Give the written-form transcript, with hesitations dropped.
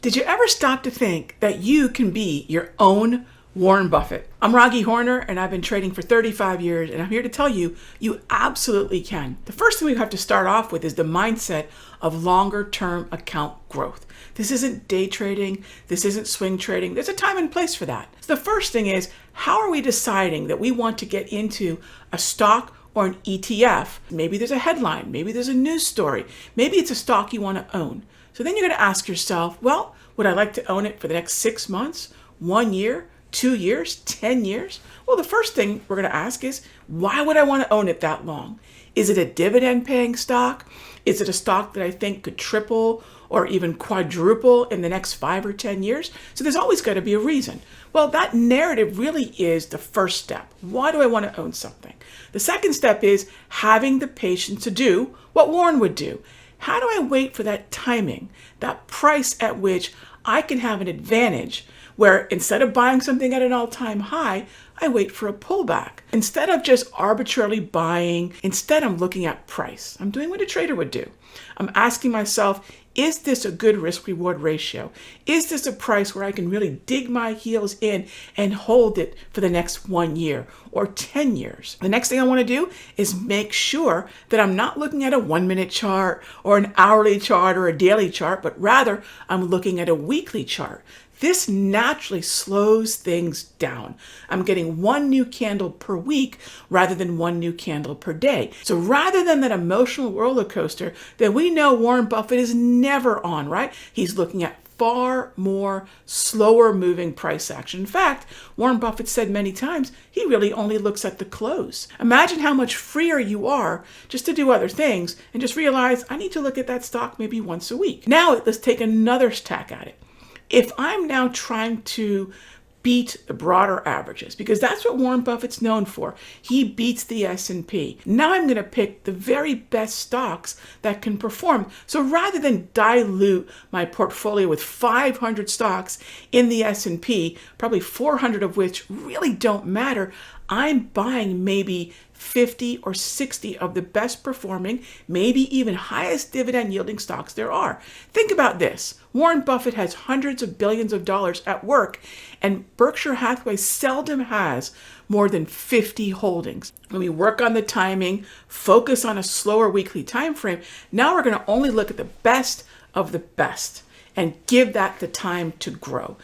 Did you ever stop to think that you can be your own Warren Buffett? I'm Raghee Horner, and I've been trading for 35 years, and I'm here to tell you, you absolutely can. The first thing we have to start off with is the mindset of longer-term account growth. This isn't day trading. This isn't swing trading. There's a time and place for that. So the first thing is, how are we deciding that we want to get into a stock or an ETF? Maybe there's a headline. Maybe there's a news story. Maybe it's a stock you want to own. So then you're going to ask yourself, well, would I like to own it for the next 6 months, 1 year, 2 years, 10 years? Well, the first thing we're going to ask is, why would I want to own it that long? Is it a dividend paying stock? Is it a stock that I think could triple or even quadruple in the next 5 or 10 years? So there's always got to be a reason. Well, that narrative really is the first step. Why do I want to own something? The second step is having the patience to do what Warren would do. How do I wait for that timing, that price at which I can have an advantage where instead of buying something at an all-time high, I wait for a pullback? Instead of just arbitrarily buying, instead I'm looking at price. I'm doing what a trader would do. I'm asking myself, is this a good risk-reward ratio? Is this a price where I can really dig my heels in and hold it for the next 1 year or 10 years? The next thing I want to do is make sure that I'm not looking at a 1-minute chart or an hourly chart or a daily chart, but rather I'm looking at a weekly chart. This naturally slows things down. I'm getting 1 new candle per week rather than 1 new candle per day. So rather than that emotional roller coaster that we know Warren Buffett is never on, right? He's looking at far more slower moving price action. In fact, Warren Buffett said many times, he really only looks at the close. Imagine how much freer you are just to do other things and just realize, I need to look at that stock maybe once a week. Now let's take another tack at it. If I'm now trying to beat the broader averages, because that's what Warren Buffett's known for. He beats the S&P. Now I'm going to pick the very best stocks that can perform. So rather than dilute my portfolio with 500 stocks in the S&P, probably 400 of which really don't matter, I'm buying maybe 50 or 60 of the best performing, maybe even highest dividend yielding stocks there are. Think about this. Warren Buffett has hundreds of billions of dollars at work, and Berkshire Hathaway seldom has more than 50 holdings. When we work on the timing, focus on a slower weekly time frame, now we're going to only look at the best of the best and give that the time to grow.